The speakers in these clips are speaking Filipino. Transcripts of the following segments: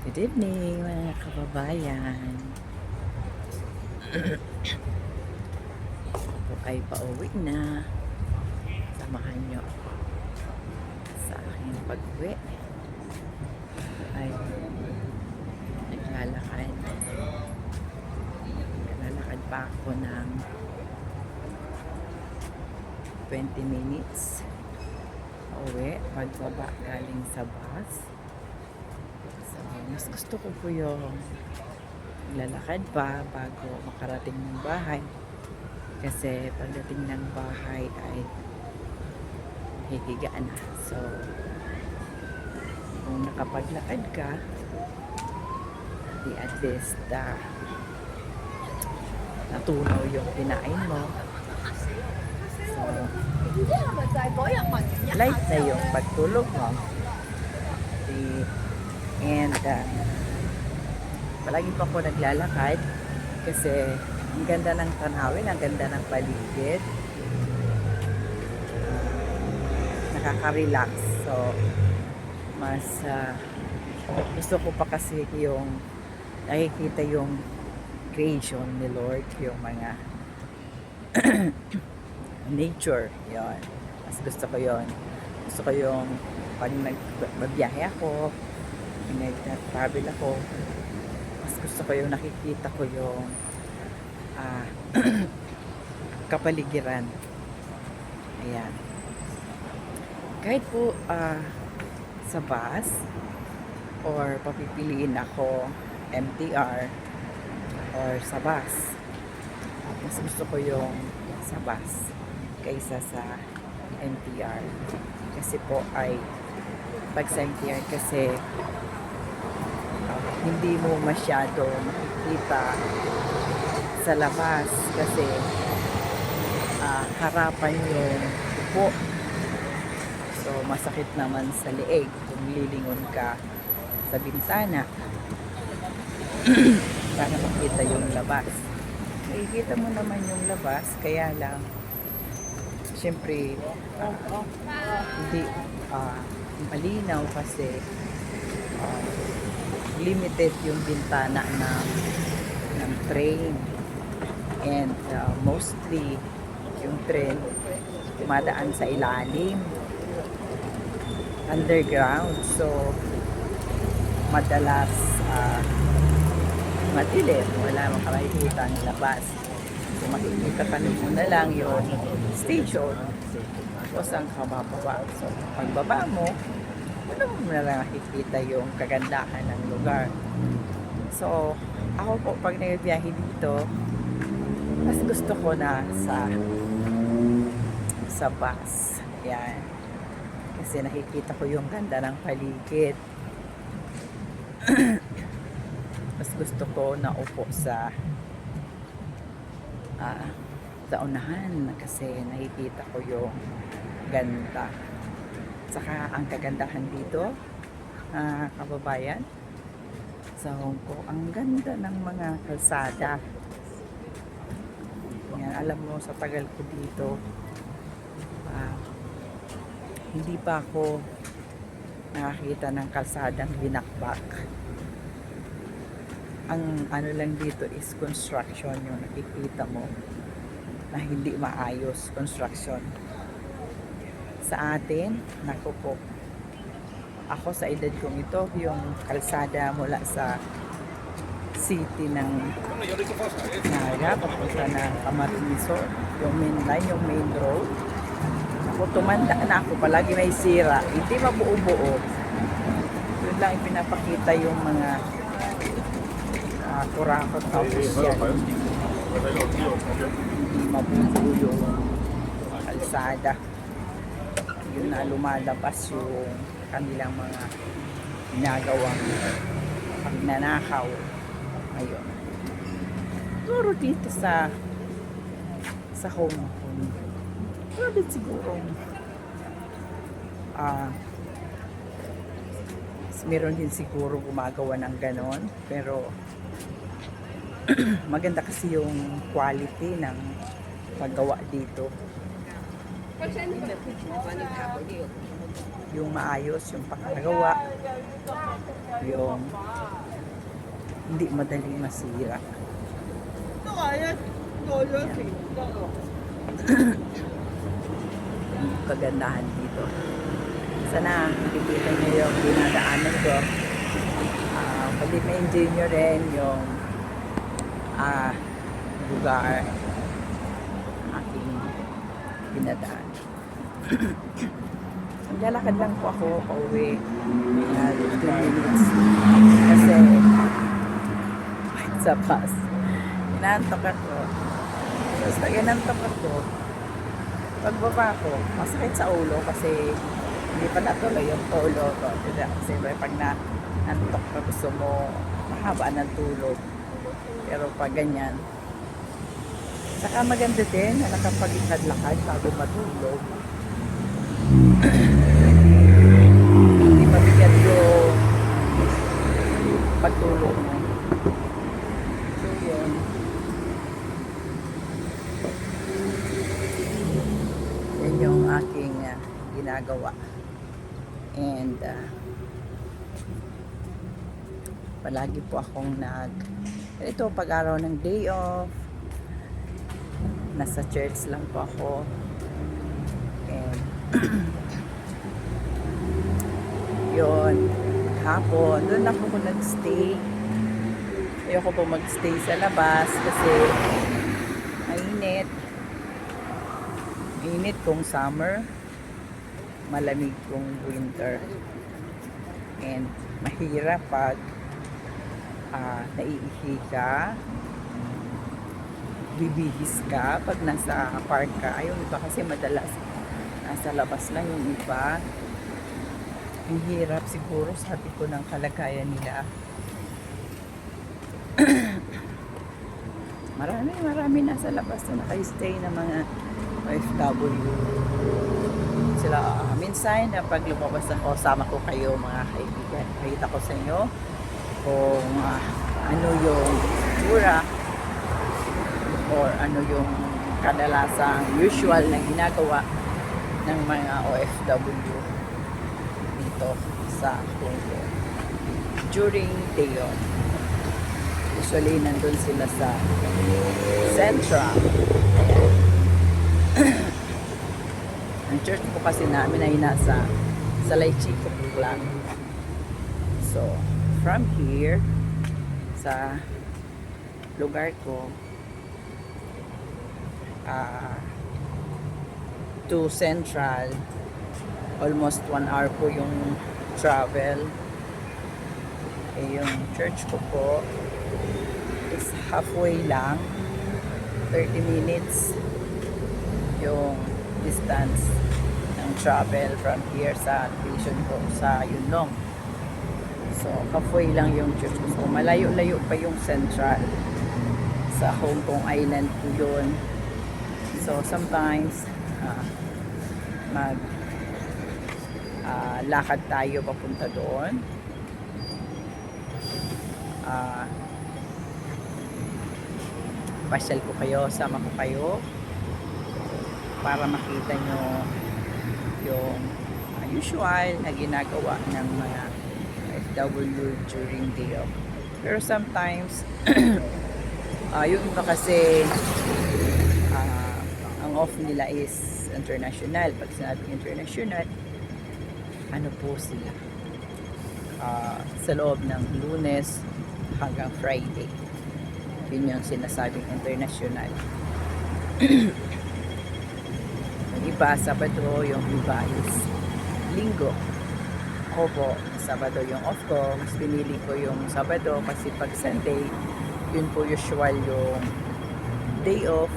Good evening mga kababayan. Ako ay pauwi na. Samahan nyo ako sa aking pag-uwi. Ay naglalakad. Naglalakad pa ako ng 20 minutes. Pauwi, pagbaba galing sa bus. So, mas gusto ko po yung lalakad pa bago makarating ng bahay. Kasi pagdating ng bahay ay hihiga na. So, kung nakapaglakad ka, di at least natunaw yung kinain mo. So, light na yung pagtulog mo. And palagi pa ako naglalakad kasi ang ganda ng tanawin, ang ganda ng paligid. Nakaka-relax. So, mas gusto ko pa kasi yung nakikita yung creation ni Lord, yung mga nature, yon. Mas gusto ko yon. Gusto ko yung pag nagbabiyahe ako, nag-travel ako, mas gusto ko yung nakikita ko yung kapaligiran. Ayan. Kahit po sa bus or papipiliin ako MTR or sa bus, mas gusto ko yung sa bus kaysa sa MTR. Kasi po ay pag sa MTR kasi hindi mo masyado makikita sa labas kasi harapan yung upo. So masakit naman sa leeg kung lilingon ka sa bintana para makita yung labas. Makikita mo naman yung labas, kaya lang syempre hindi malinaw kasi limited yung bintana ng train, and mostly yung train dumadaan sa ilalim, underground, so madalas madilim, wala makakita ang labas. So makikita ka na lang yung station tapos ang kabababa. So pagbaba mo, ano mo na lang nakikita yung kagandahan ng lugar. So ako po pag nagbiyahe dito, mas gusto ko na sa bus. Yan. Kasi nakikita ko yung ganda ng paligid. Mas gusto ko na upo sa unahan kasi nakikita ko yung ganda. Saka ang kagandahan dito, kababayan, sa Hong Kong, ang ganda ng mga kalsada. Yan, alam mo, sa tagal ko dito, hindi pa ako nakakita ng kalsadang binakbak. Ang ano lang dito is construction, yung nakikita mo na hindi maayos, construction. Sa atin, naku po, ako sa edad kong ito, yung kalsada mula sa city ng Naga, papunta ng Camarines Sur, yung main line, yung main road. Ako, tumanda na ako, palagi may sira, hindi mabuo-buo. Yun lang ipinapakita yung mga kurakot na official. Hindi mabubuo yung kalsada. Yun na lumalabas yung kanilang mga ginagawang pagnanakaw ngayon. Siguro dito sa Hong Kong, pero din siguro meron din siguro gumagawa ng ganon, pero maganda kasi yung quality ng paggawa dito. Yung maayos yung pagkagawa, yung hindi madaling masira. Ang kagandahan dito. Sana makikita nyo yung dinadaanan ko. Pwede ma-enjoy nyo rin yung lugar aking dinadaan. Maglalakad lang po ako pauwi. 15 minutes. Kasi sa bus. Inaantok ako. Tapos pag inantok ako, pagbaba ko, masakit sa ulo kasi hindi pa natuloy yung ulo ko. Kasi pag naantok ka, gusto mo mahaba ng tulog. Pero pag ganyan, saka maganda din na nakapag-lakad bago matulog. Hindi mabigat yung pagtulog mo. So yun. Yan yung aking ginagawa. And palagi po akong ito pag-araw ng day off, nasa church lang po ako. And yun, hapon doon lang po nagstay. Ayoko po magstay sa labas kasi mainit kung summer, malamig kung winter, and mahirap pag naiihi ka, bibihis ka pag nasa park ka. Yung iba kasi madalas nasa labas lang, yung iba ang hirap siguro, sabi ko, ng kalagayan nila. marami nasa labas na naka-stay na mga OFW. Sila minsan na pag lumabas ako, sama ko kayo mga kaibigan, pakita ko sa inyo kung ano yung tsura or ano yung kadalasang usual na ginagawa ng mga OFW dito sa Hong Kong during day off. Usually nandun sila sa Central. Ang church po kasi namin ay nasa Salay Chico lang. So from here sa lugar ko to Central, almost 1 hour po yung travel. Yung church ko po is halfway lang, 30 minutes yung distance ng travel from here sa location ko sa Yunlong. So halfway lang yung church ko. So malayo-layo pa yung Central. Sa Hong Kong Island po yun. So sometimes lakad tayo papunta doon. Pasyal ko kayo, sama ko kayo para makita nyo yung usual na ginagawa ng mga FW during day off. Pero sometimes yung iba kasi ang off nila is international. Pag sinabing international, ano po sila, sa loob ng Lunes hanggang Friday. Yun yung sinasabing international. Yung iba Sabado, yung iba is Linggo. Ako po, Sabado yung off ko. Mas pinili ko yung Sabado kasi pag Sunday, yun po usual yung day off.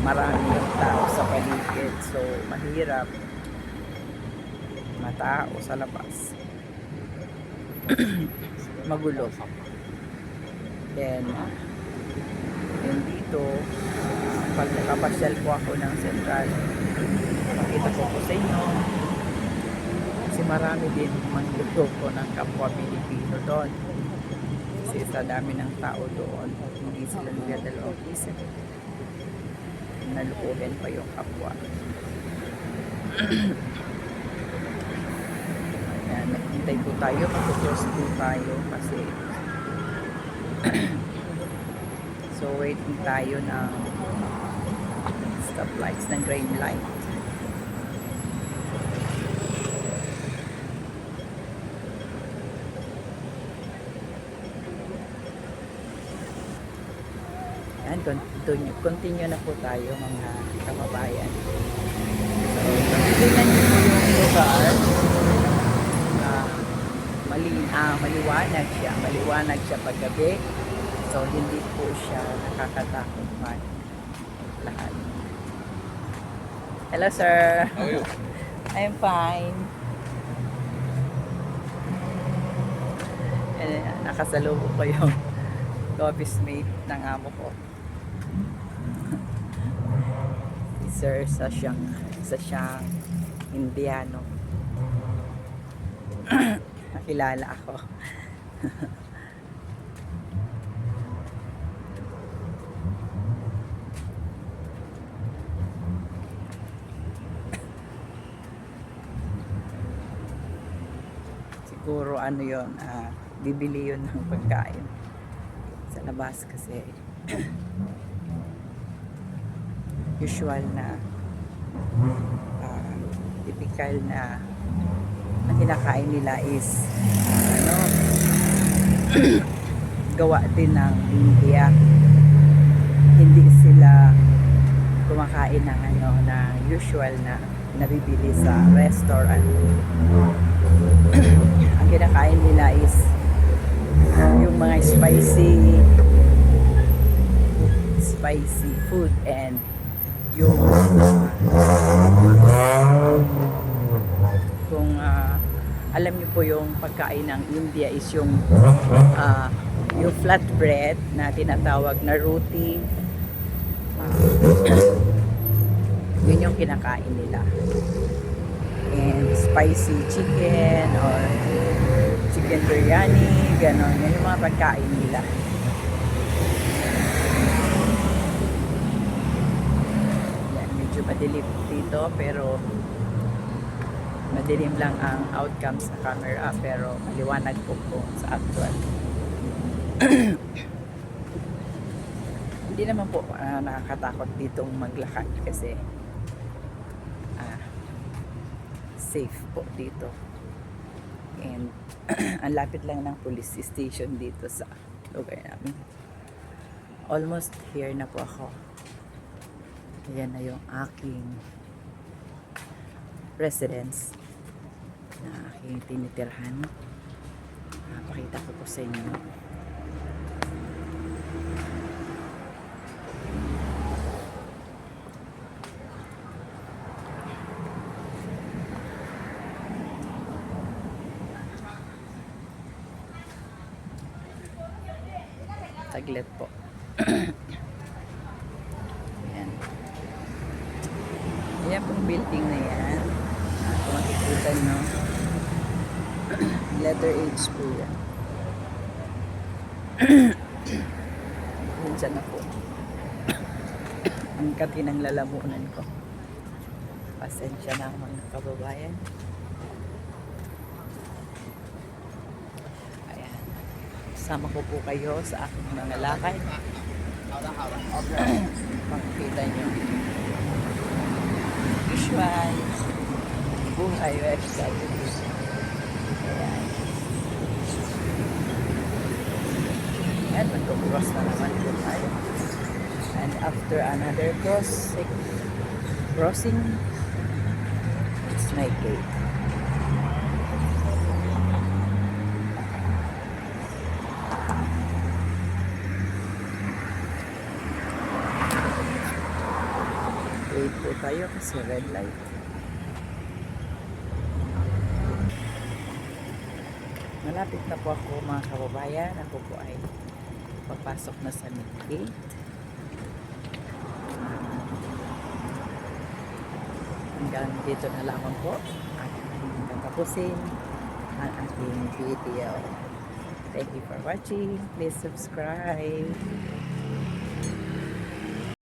Marami yung tao sa paligid, so mahirap matao sa labas. Magulo. Then dito, pag nakapasyal po ako ng Central, makita ko po sa inyo kasi marami din mangluloko ng kapwa Pilipino doon. Kasi sa dami ng tao doon, hindi sila nagdadalawang isip. Nalukuhin pa yung kapwa. Ayan, hintay po tayo, mag-cross po tayo kasi so waiting tayo ng stoplights ng green light. Yan, continue na po tayo mga kababayan. So, tingnan niyo po yung lugar. Maliwanag siya. Maliwanag siya paggabi. So, hindi po siya nakakatakot man lahat. Hello, sir. How are you? I'm fine. Nakasalubong ko yung office mate ng amo ko. Si sir sa siyang Indiano. Nakilala ako. Siguro ano yun, bibili yun ng pagkain sa labas kasi usual na typical na kinakain nila is gawa din ng India. Hindi sila kumakain ng na usual na nabibili sa restaurant. Ang kinakain nila is yung mga spicy food and yung kung alam niyo po yung pagkain ng India is yung flatbread na tinatawag na roti. Yun yung kinakain nila. And spicy chicken or chicken biryani, ganon. Yan yung mga pagkain nila. Yan, medyo madilim dito pero madilim lang ang outcome sa camera pero maliwanag po sa actual. Hindi naman po nakakatakot ditong maglakad kasi safe po dito. And ang lapit lang ng police station dito sa lugar namin. Almost here na po ako. Ayan na yung aking residence na aking tinitirhan. Pakita ko po sa inyo. Saglit po. Ayan. Ayan pong building na yan. Kung makikita nyo. Letter H po yan. Diyan na po. Ang katinang lalamunan ko. Pasensya na mga kababayan. Ayan. Sama ko po kayo sa aking mga lakad. Makikita nyo. Usual. Buhay OFW. Ayan. And mag-cross na naman po tayo. And after another crossing, it's my gate. Wait po tayo kasi red light. Malapit na po ako mga kababayan. Ako po ay papasok na sa main gate. Hanggang dito na lamang po at tatapusin ang ating video. Thank you for watching. Please subscribe.